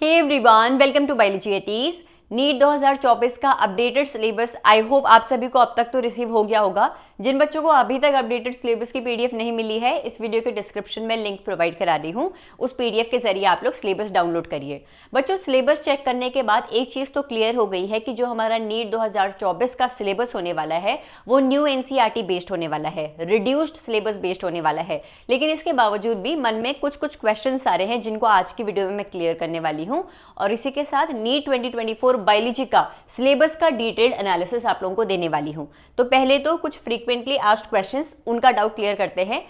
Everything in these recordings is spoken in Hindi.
Hey everyone, welcome to biology eighties. NEET 2024 का अपडेटेड सिलेबस आई होप आप सभी को अब तक तो रिसीव हो गया होगा। जिन बच्चों को अभी तक अपडेटेड सिलेबस की पीडीएफ नहीं मिली है, इस वीडियो के डिस्क्रिप्शन में लिंक प्रोवाइड करा रही हूँ। उस पीडीएफ के जरिए आप लोग सिलेबस डाउनलोड करिए। बच्चों, सिलेबस चेक करने के बाद एक चीज तो क्लियर हो गई है कि जो हमारा नीट 2024 का सिलेबस होने वाला है वो न्यू एनसीईआरटी बेस्ड होने वाला है, रिड्यूस्ड सिलेबस बेस्ड होने वाला है। लेकिन इसके बावजूद भी मन में कुछ क्वेश्चन आ रहे हैं जिनको आज की वीडियो में मैं क्लियर करने वाली हूँ। और इसी के साथ नीट 2024 बायोलॉजी का सिलेबस का डिटेल्ड एनालिसिस आप लोगों को देने वाली हूं। तो पहले तो कुछ फ्रीक्वेंटली आस्क्ड क्वेश्चंस, उनका डाउट क्लियर करते हैं।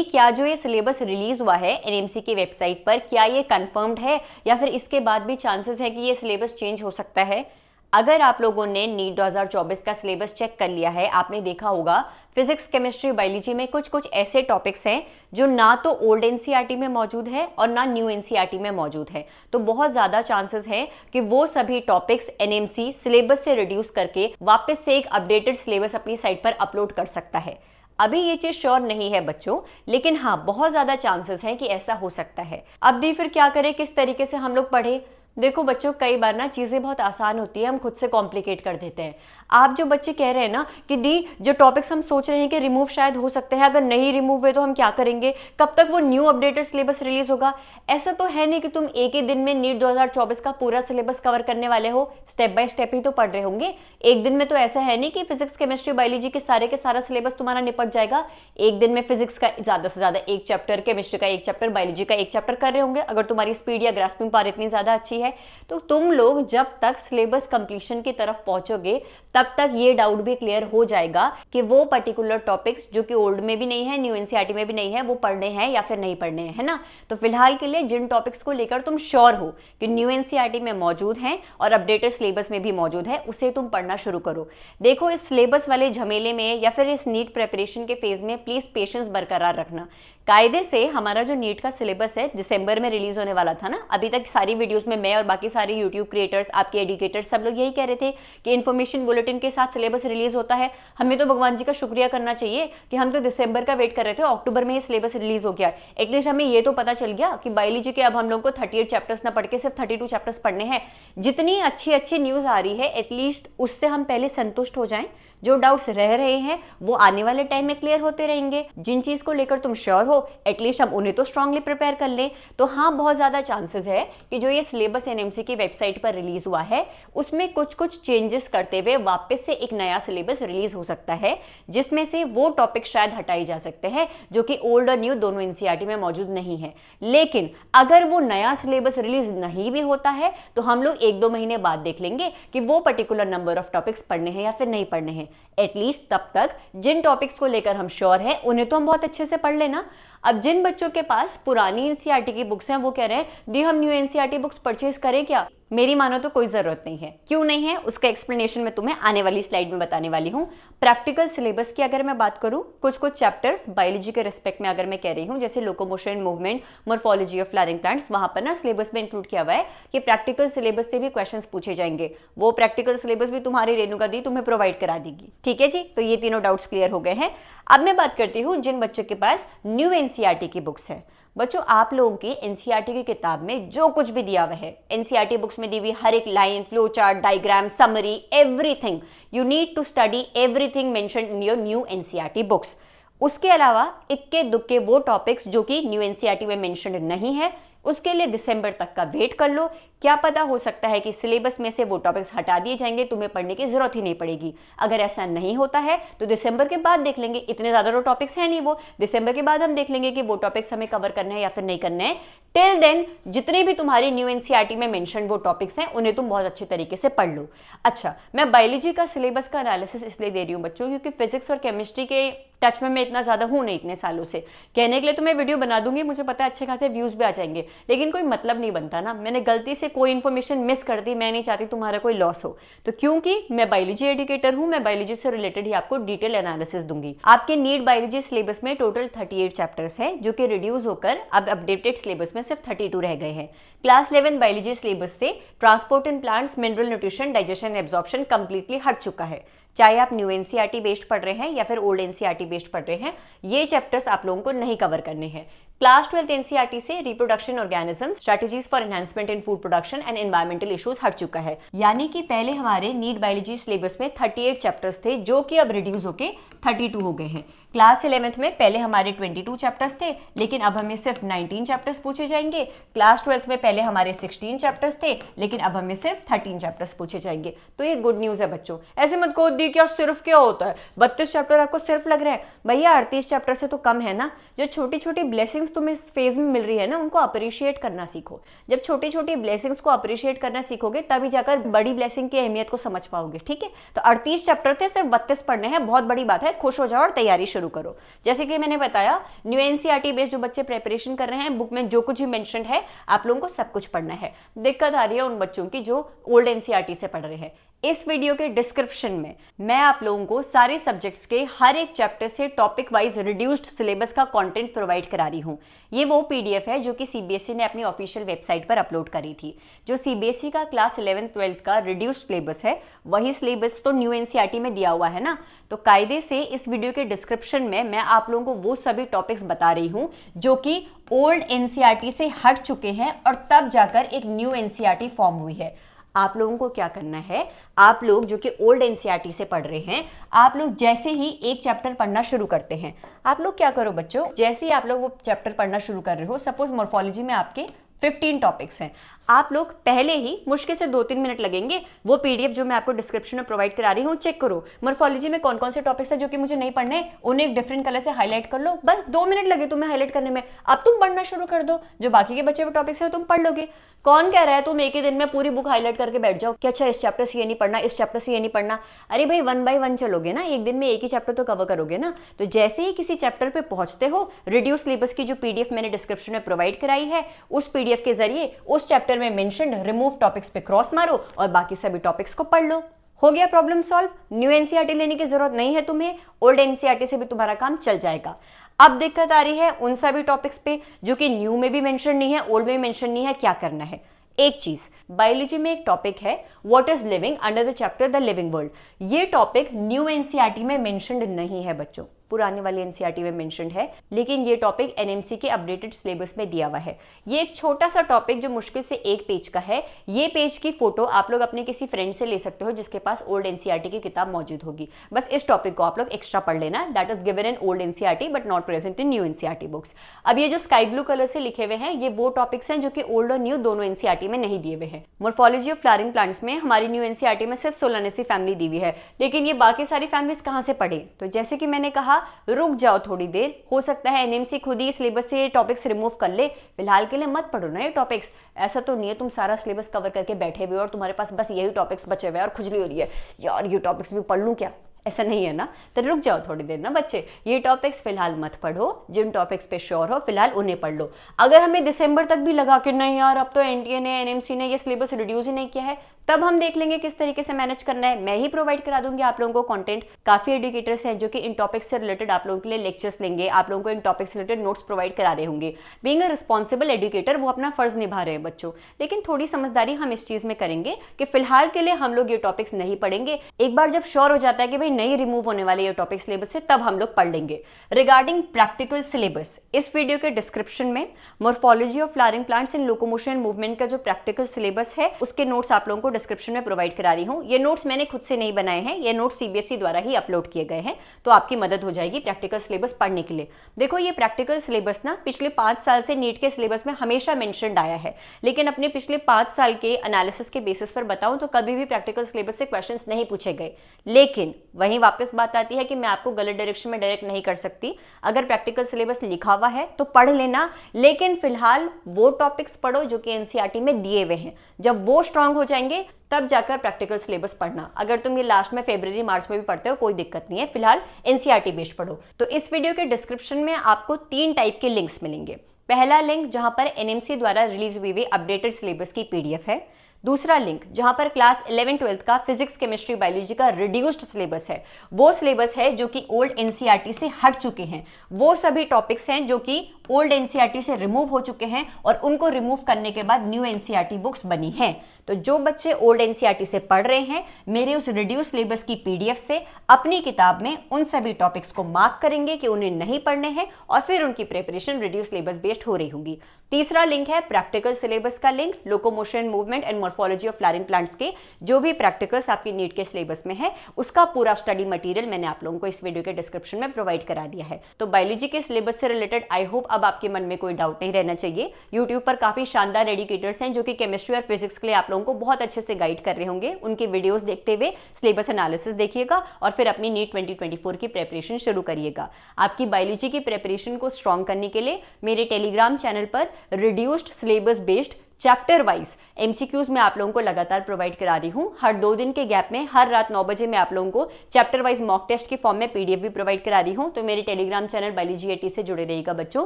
क्या जो ये सिलेबस रिलीज हुआ है एनएमसी की वेबसाइट पर, क्या ये कंफर्म्ड है या फिर इसके बाद भी चांसेस है कि ये सिलेबस चेंज हो सकता है? अगर आप लोगों ने नीट 2024 का सिलेबस चेक कर लिया है, आपने देखा होगा फिजिक्स, केमिस्ट्री, बायोलॉजी में कुछ ऐसे टॉपिक्स हैं जो ना तो ओल्ड एनसीईआरटी में मौजूद है और ना न्यू एनसीईआरटी में मौजूद है। तो बहुत ज्यादा चांसेस है कि वो सभी टॉपिक्स एनएमसी सिलेबस से रिड्यूस करके वापस से एक अपडेटेड सिलेबस अपनी साइट पर अपलोड कर सकता है। अभी ये चीज श्योर नहीं है बच्चों, लेकिन हाँ, बहुत ज्यादा चांसेस हैं कि ऐसा हो सकता है। अब दी फिर क्या करें, किस तरीके से हम लोग पढ़े? देखो बच्चों, कई बार ना चीजें बहुत आसान होती है, हम खुद से कॉम्प्लिकेट कर देते हैं। आप जो बच्चे कह रहे हैं ना कि दी जो टॉपिक्स हम सोच रहे हैं कि रिमूव शायद हो सकते हैं, अगर नहीं रिमूव हुए तो हम क्या करेंगे, कब तक वो न्यू अपडेटेड सिलेबस रिलीज होगा? ऐसा तो है नहीं कि तुम एक ही दिन में नीट 2024 का पूरा सिलेबस कवर करने वाले हो। स्टेप बाय स्टेप ही तो पढ़ रहे होंगे। एक दिन में तो ऐसा है नहीं कि फिजिक्स, केमिस्ट्री, बायोलॉजी के सारा सिलेबस तुम्हारा निपट जाएगा। एक दिन में फिजिक्स का ज्यादा से ज्यादा एक चैप्टर, केमिस्ट्री का एक चैप्टर, बायोलॉजी का एक चैप्टर कर रहे होंगे, अगर तुम्हारी स्पीड या ग्रास्पिंग पावर इतनी ज्यादा अच्छी है। तो तुम लोग जब तक सिलेबस कंप्लीशन की तरफ पहुंचोगे तब तक ये डाउट भी क्लियर हो जाएगा कि वो पर्टिकुलर टॉपिक्स जो कि ओल्ड में भी नहीं है, न्यू एनसीईआरटी में भी नहीं है, वो पढ़ने हैं या फिर नहीं पढ़ने हैं, है ना? तो फिलहाल के लिए जिन टॉपिक्स को लेकर तुम श्योर हो कि न्यू एनसीईआरटी में मौजूद हैं और अपडेटेड सिलेबस में भी मौजूद है, उसे तुम पढ़ना शुरू करो। देखो, इस सिलेबस वाले झमेले में या फिर इस नीट प्रिपरेशन के फेज में प्लीज पेशेंस बरकरार रखना। कायदे से हमारा जो नीट का सिलेबस है दिसंबर में रिलीज होने वाला था ना। अभी तक सारी वीडियोस में मैं और बाकी सारे यूट्यूब क्रिएटर्स, आपके एजुकेटर्स, सब लोग यही कह रहे थे कि इन्फॉर्मेशन बुलेटिन के साथ सिलेबस रिलीज होता है। हमें तो भगवान जी का शुक्रिया करना चाहिए कि हम तो दिसंबर का वेट कर रहे थे, अक्टूबर में ये सिलेबस रिलीज हो गया। एटलीस्ट हमें ये तो पता चल गया कि बायोलॉजी के अब हम लोग को 38 चैप्टर्स ना पढ़ के सिर्फ 32 चैप्टर्स पढ़ने हैं। जितनी अच्छी न्यूज आ रही है, एटलीस्ट उससे हम पहले संतुष्ट हो जाएं। जो डाउट्स रह रहे हैं वो आने वाले टाइम में क्लियर होते रहेंगे। जिन चीज को लेकर तुम श्योर हो, एटलीस्ट हम उन्हें तो स्ट्रांगली प्रिपेयर कर लें। तो हाँ, बहुत ज्यादा चांसेस है कि जो ये सिलेबस एनएमसी की वेबसाइट पर रिलीज हुआ है उसमें कुछ चेंजेस करते हुए वापस से एक नया सिलेबस रिलीज हो सकता है, जिसमें से वो टॉपिक शायद हटाए जा सकते हैं जो कि ओल्ड और न्यू दोनों एनसीईआरटी में मौजूद नहीं है। लेकिन अगर वो नया सिलेबस रिलीज नहीं भी होता है तो हम लोग 1-2 महीने बाद देख लेंगे कि वो पर्टिकुलर नंबर ऑफ टॉपिक्स पढ़ने हैं या फिर नहीं पढ़ने हैं। एटलीस्ट तब तक जिन टॉपिक्स को लेकर हम श्योर हैं उन्हें तो हम बहुत अच्छे से पढ़ लेना। अब जिन बच्चों के पास पुरानी एनसीईआरटी की बुक्स हैं वो कह रहे हैं दी हम न्यू एनसीईआरटी बुक्स परचेज करें क्या? मेरी मानो तो कोई जरूरत नहीं है। क्यों नहीं है उसका एक्सप्लेनेशन मैं तुम्हें आने वाली स्लाइड में बताने वाली हूं। प्रैक्टिकल सिलेबस की अगर मैं बात करूं, कुछ चैप्टर्स बायोलॉजी के रिस्पेक्ट में अगर मैं कह रही हूं, जैसे locomotion, movement, morphology of flowering plants, वहां पर ना सिलेबस में इंक्लूड किया हुआ है कि प्रैक्टिकल सिलेबस से भी क्वेश्चंस पूछे जाएंगे। वो प्रैक्टिकल सिलेबस भी तुम्हारी रेणुका दी तुम्हें प्रोवाइड करा देगी। ठीक है जी, तो ये तीनों डाउट्स क्लियर हो गए हैं। अब मैं बात करती हूँ जिन बच्चों के पास न्यू एनसीईआरटी की बुक्स है। बच्चों, आप लोगों की एनसीईआरटी की किताब में जो कुछ भी दिया हुआ है, एनसीईआरटी बुक्स में दी हुई हर एक line, flow chart, diagram, summary, everything, you need to study everything mentioned in your new NCERT books. उसके अलावा इक्के दुक्के वो टॉपिक्स जो कि न्यू एनसीईआरटी में मेंशन्ड नहीं है, उसके लिए दिसंबर तक का वेट कर लो। क्या पता, हो सकता है कि सिलेबस में से वो टॉपिक्स हटा दिए जाएंगे, तुम्हें पढ़ने की जरूरत ही नहीं पड़ेगी। अगर ऐसा नहीं होता है तो दिसंबर के बाद देख लेंगे। इतने ज्यादा तो टॉपिक्स हैं नहीं, वो दिसंबर के बाद हम देख लेंगे कि वो टॉपिक्स हमें कवर करने हैं या फिर नहीं करने हैं। टिल देन जितने भी तुम्हारी न्यू एनसीईआरटी में मेंशन वो टॉपिक्स हैं उन्हें तुम बहुत अच्छे तरीके से पढ़ लो। अच्छा, मैं बायोलॉजी का सिलेबस का एनालिसिस इसलिए दे रही हूँ बच्चों, क्योंकि फिजिक्स और केमिस्ट्री के टच में मैं इतना ज्यादा हूं नहीं इतने सालों से। कहने के लिए तो मैं वीडियो बना दूंगी, मुझे पता है अच्छे खासे व्यूज भी आ जाएंगे, लेकिन कोई मतलब नहीं बनता ना। मैंने गलती से कोई इन्फॉर्मेशन मिस कर दी, मैं नहीं चाहती तुम्हारा कोई लॉस हो। तो क्योंकि मैं बायोलॉजी एजुकेटर हूं, मैं बायोलॉजी से रिलेटेड ही आपको डिटेल एनालिसिस दूंगी। आपके नीट बायोलॉजी सिलेबस में टोटल 38 चैप्टर्स हैं जो कि रिड्यूस होकर अब अपडेटेड सिलेबस में सिर्फ 32 रह गए हैं। क्लास 11 बायोलॉजी सिलेबस से transport in plants, mineral nutrition, digestion, absorption completely हट चुका है। चाहे आप न्यू एनसीईआरटी बेस्ड पढ़ रहे हैं या फिर ओल्ड एनसीईआरटी बेस्ड पढ़ रहे हैं, ये चैप्टर्स आप लोगों को नहीं कवर करने हैं। क्लास 12 एनसीईआरटी से reproduction organism, strategies for enhancement in food production and environmental issues हट चुका है। यानी कि पहले हमारे नीट बायोलॉजी सिलेबस में 38 चैप्टर्स थे जो कि अब रिड्यूस होके 32 हो गए हैं। क्लास 11th में पहले हमारे 22 चैप्टर्स थे, लेकिन अब हमें सिर्फ 19 चैप्टर्स पूछे जाएंगे। क्लास 12th में पहले हमारे 16 चैप्टर्स थे, लेकिन अब हमें सिर्फ 13 चैप्टर्स पूछे जाएंगे। तो ये गुड न्यूज है बच्चों। ऐसे मत कहो दी क्या सिर्फ क्या होता है, 32 चैप्टर आपको सिर्फ लग रहा है। भैया 38 चैप्टर से तो कम है ना। जो छोटी छोटी ब्लेसिंग्स तुम्हें इस फेज में मिल रही है ना, उनको अप्रिशिएट करना सीखो। जब छोटी छोटी ब्लेसिंग्स को अप्रिशिएट करना सीखोगे तभी जाकर बड़ी ब्लेसिंग की अहमियत को समझ पाओगे। ठीक है, तो 38 चैप्टर थे, सिर्फ 32 पढ़ने हैं, बहुत बड़ी बात है। खुश हो जाओ और तैयारी शुरू करो। जैसे कि मैंने बताया, न्यू एनसीईआरटी बेस्ड जो बच्चे प्रिपरेशन कर रहे हैं, बुक में जो कुछ भी मेंशन है आप लोगों को सब कुछ पढ़ना है। दिक्कत आ रही है उन बच्चों की जो ओल्ड एनसीईआरटी से पढ़ रहे हैं। इस वीडियो के डिस्क्रिप्शन में मैं आप लोगों को सारे सब्जेक्ट्स के हर एक चैप्टर से टॉपिक वाइज रिड्यूस्ड सिलेबस का कंटेंट प्रोवाइड करा रही हूं। ये वो पीडीएफ है जो कि सीबीएसई ने अपनी ऑफिशियल वेबसाइट पर अपलोड करी थी। जो सीबीएसई का क्लास 11-12 का रिड्यूस्ड सिलेबस है, वही सिलेबस तो न्यू एनसीईआरटी में दिया हुआ है ना। तो कायदे से इस वीडियो के डिस्क्रिप्शन में मैं आप लोगों को वो सभी टॉपिक्स बता रही हूं जो कि ओल्ड एनसीईआरटी से हट चुके हैं और तब जाकर एक न्यू एनसीईआरटी फॉर्म हुई है। आप लोगों को क्या करना है, आप लोग जो कि ओल्ड एनसीईआरटी से पढ़ रहे हैं, आप लोग जैसे ही एक चैप्टर पढ़ना शुरू करते हैं, आप लोग क्या करो बच्चों, जैसे ही आप लोग वो चैप्टर पढ़ना शुरू कर रहे हो, सपोज मॉर्फोलॉजी में आपके 15 टॉपिक्स हैं, आप लोग पहले ही मुश्किल से 2-3 मिनट लगेंगे, वो पीडीएफ जो मैं आपको डिस्क्रिप्शन में प्रोवाइड करा रही हूँ चेक करो। मॉर्फोलॉजी में कौन कौन से टॉपिक्स है जो कि मुझे नहीं पढ़ने, उन्हें एक डिफरेंट कलर से हाईलाइट कर लो, बस 2 मिनट लगे तुम्हें हाईलाइट करने में। अब तुम पढ़ना शुरू कर दो, जो बाकी के बचे हुए टॉपिक्स है तुम पढ़ लोगे। कौन कह रहा है तुम एक ही दिन में पूरी बुक हाईलाइट करके बैठ जाओ कि अच्छा इस चैप्टर से ये नहीं पढ़ना, इस चैप्टर से ये नहीं पढ़ना। अरे भाई 1 बाय 1 चलोगे ना, एक दिन में एक ही चैप्टर तो कवर करोगे ना। तो जैसे ही किसी चैप्टर पे पहुंचते हो, रिड्यूस सिलेबस की जो पीडीएफ मैंने डिस्क्रिप्शन में प्रोवाइड कराई है, उस पीडीएफ के जरिए उस चैप्टर में मेंशन्ड रिमूव टॉपिक्स पे क्रॉस मारो और बाकी सभी टॉपिक्स को पढ़ लो। हो गया प्रॉब्लम सॉल्व। न्यू एनसीईआरटी लेने की जरूरत नहीं है तुम्हें, ओल्ड एनसीईआरटी से भी तुम्हारा काम चल जाएगा। अब दिक्कत आ रही है उन सभी टॉपिक्स पे जो कि न्यू में भी मेंशन नहीं है, ओल्ड में भी मेंशन नहीं है। क्या करना है, एक चीज, बायोलॉजी में एक टॉपिक है what is living under the chapter the living world. ये टॉपिक न्यू एनसीईआरटी में मेंशन्ड नहीं है बच्चों, पुराने वाली एनसीईआरटी में मेंशन्ड है, लेकिन ये टॉपिक एनएमसी के अपडेटेड सिलेबस में दिया हुआ है। ये एक छोटा सा टॉपिक जो मुश्किल से 1 पेज का है। ये पेज की फोटो आप लोग अपने किसी फ्रेंड से ले सकते हो जिसके पास ओल्ड एनसीईआरटी की किताब मौजूद होगी। बस इस टॉपिक को आप लोग एक्स्ट्रा पढ़ लेना, that is given in old NCERT but not present in new NCERT books. अब ये जो स्काई ब्लू कलर से लिखे हुए हैं, ये वो टॉपिक्स हैं जो कि ओल्ड और न्यू दोनों एनसीईआरटी में नहीं दिए हुए हैं। मॉर्फोलॉजी ऑफ फ्लावरिंग प्लांट्स में हमारी न्यू एनसीईआरटी में सिर्फ सोलानेसी फैमिली दी हुई है, लेकिन ये बाकी सारी फैमिलीज कहां से पढ़े। तो जैसे कि मैंने कहा, रुक जाओ थोड़ी देर, हो सकता है एनएमसी खुद ही सिलेबस से टॉपिक्स रिमूव कर ले। फिलहाल के लिए मत पढ़ो ना ये टॉपिक्स। ऐसा तो नहीं है तुम सारा सिलेबस कवर करके बैठे हुए और तुम्हारे पास बस यही टॉपिक्स बचे हुए और खुजली हो रही है यार ये टॉपिक्स भी पढ़ लूं क्या, ऐसा नहीं है ना। तो रुक जाओ थोड़ी देर ना बच्चे, ये टॉपिक्स फिलहाल मत पढ़ो, जिन टॉपिक्स पे श्योर हो फिलहाल उन्हें पढ़ लो। अगर हमें दिसंबर तक भी लगा कि नहीं यार अब तो एनटीए ने एनएमसी ने ये सिलेबस रिड्यूस ही नहीं किया है, तब हम देख लेंगे किस तरीके से मैनेज करना है। मैं ही प्रोवाइड करा दूंगी आप लोगों को कंटेंट। काफी एजुकेटर्स हैं जो कि इन टॉपिक्स से रिलेटेड आप लोगों के लिए लेक्चर्स लेंगे, आप लोगों को इन टॉपिक्स से रिलेटेड नोट्स प्रोवाइड करा रहे होंगे। बीइंग अ रिस्पॉन्सिबल एजुकेटर वो अपना फर्ज निभा रहे हैं बच्चों, लेकिन थोड़ी समझदारी हम इस चीज में करेंगे कि फिलहाल के लिए हम लोग ये टॉपिक्स नहीं पढ़ेंगे। एक बार जब श्योर हो जाता है कि भाई नहीं रिमूव होने वाले ये टॉपिक सिलेबस से, तब हम लोग पढ़ लेंगे। रिगार्डिंग प्रैक्टिकल सिलेबस, इस वीडियो के डिस्क्रिप्शन में morphology of flowering plants in locomotion movement का जो प्रैक्टिकल सिलेबस है उसके नोट्स आप लोगों को डिस्क्रिप्शन में प्रोवाइड करा रही हूं। ये नोट्स मैंने खुद से नहीं बनाए हैं, ये नोट्स सीबीएसई द्वारा ही अपलोड किए गए हैं, तो आपकी मदद हो जाएगी प्रैक्टिकल सिलेबस पढ़ने के लिए। देखो ये प्रैक्टिकल सिलेबस ना पिछले 5 साल से नीट के सिलेबस में हमेशा मेंशन्ड आया है, लेकिन अपने पिछले 5 साल के एनालिसिस के बेसिस पर बताऊं तो कभी भी प्रैक्टिकल सिलेबस से क्वेश्चंस नहीं पूछे गए। लेकिन वहीं वापस बात आती है कि मैं आपको गलत डायरेक्शन में डायरेक्ट नहीं कर सकती। अगर प्रैक्टिकल सिलेबस लिखा हुआ है तो पढ़ लेना, लेकिन फिलहाल वो टॉपिक्स पढ़ो जो कि एनसीईआरटी में दिए हुए हैं। जब वो स्ट्रांग हो जाएंगे तब जाकर प्रैक्टिकल सिलेबस पढ़ना। अगर तुम ये लास्ट में फरवरी मार्च में भी पढ़ते हो कोई दिक्कत नहीं है, फिलहाल एनसीईआरटी बेस्ड पढ़ो। तो इस वीडियो के डिस्क्रिप्शन में आपको 3 टाइप के लिंक्स मिलेंगे। पहला लिंक जहां पर एनएमसी द्वारा रिलीज हुई अपडेटेड सिलेबस की पीडीएफ है। दूसरा लिंक जहां पर क्लास 11 12 का फिजिक्स केमिस्ट्री बायोलॉजी का रिड्यूस्ड सिलेबस है, वो सिलेबस है जो कि ओल्ड एनसीईआरटी से हट चुके हैं। वो सभी टॉपिक्स हैं जो कि ओल्ड एनसीईआरटी से रिमूव हो चुके हैं और उनको रिमूव करने के बाद न्यू एनसीईआरटी बुक्स बनी हैं। तो जो बच्चे ओल्ड एनसीईआरटी से पढ़ रहे हैं, मेरे उस रिड्यूस सिलेबस की पीडीएफ से अपनी किताब में उन सभी टॉपिक्स को मार्क करेंगे कि उन्हें नहीं पढ़ने हैं और फिर उनकी प्रिपरेशन रिड्यूस सिलेबस बेस्ड हो रही होगी। तीसरा लिंक है प्रैक्टिकल सिलेबस का link, locomotion, movement and morphology of flowering plants के जो भी प्रैक्टिकल्स आपकी नीट के सिलेबस में है, उसका पूरा स्टडी मटेरियल मैंने आप लोगों को इस वीडियो के डिस्क्रिप्शन में प्रोवाइड करा दिया है। तो बायोलॉजी के सिलेबस से रिलेटेड आई होप अब आपके मन में कोई डाउट नहीं रहना चाहिए। यूट्यूब पर काफी शानदार एजुकेटर्स हैं जो कि केमिस्ट्री और फिजिक्स के लिए आप लोगों को बहुत अच्छे से गाइड कर रहे होंगे। उनके वीडियोस देखते हुए सिलेबस एनालिसिस देखिएगा और फिर अपनी नीट 2024 की प्रिपरेशन शुरू करिएगा। आपकी बायोलॉजी की प्रिपरेशन को स्ट्रॉन्ग करने के लिए मेरे टेलीग्राम चैनल पर reduced syllabus based chapter wise MCQs में आप लोगों को लगातार प्रोवाइड करा रही हूं। हर 2 दिन के गैप में हर रात 9 बजे मैं आप लोगों को चैप्टर वाइज मॉक टेस्ट की फॉर्म में पीडीएफ भी प्रोवाइड करा रही हूं। तो मेरे टेलीग्राम चैनल बायोलॉजी एटी से जुड़े रहिएगा बच्चों।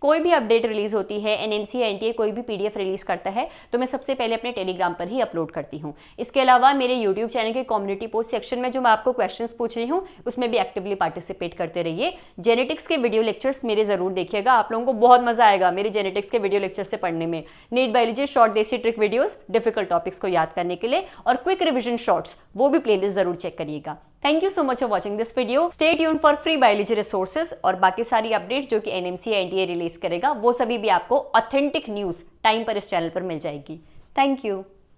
कोई भी अपडेट रिलीज होती है, एनएमसी एनटीए कोई भी पीडीएफ रिलीज करता है तो मैं सबसे पहले अपने टेलीग्राम पर ही अपलोड करती हूँ। इसके अलावा मेरे यूट्यूब चैनल के कम्युनिटी पोस्ट सेक्शन में जो मैं आपको क्वेश्चन पूछ रही हूँ उसमें भी एक्टिवली पार्टिसिपेट करते रहिए। जेनेटिक्स के वीडियो लेक्चर्स मेरे जरूर देखिएगा, आप लोगों को बहुत मजा आएगा मेरे जेनेटिक्स के वीडियो लेक्चर से पढ़ने में। नीट बायोलॉजी शॉर्ट देसी ट्रिक वीडियोस डिफिकल्ट टॉपिक्स को याद करने के लिए और क्विक रिवीजन शॉर्ट्स, वो भी प्लेलिस्ट जरूर चेक करिएगा। Thank you so much for watching this video. Stay tuned for free biology resources और बाकी सारी अपडेट जो कि एनएमसी एनटीए रिलीज करेगा वो सभी भी आपको ऑथेंटिक न्यूज टाइम पर इस चैनल पर मिल जाएगी। Thank you.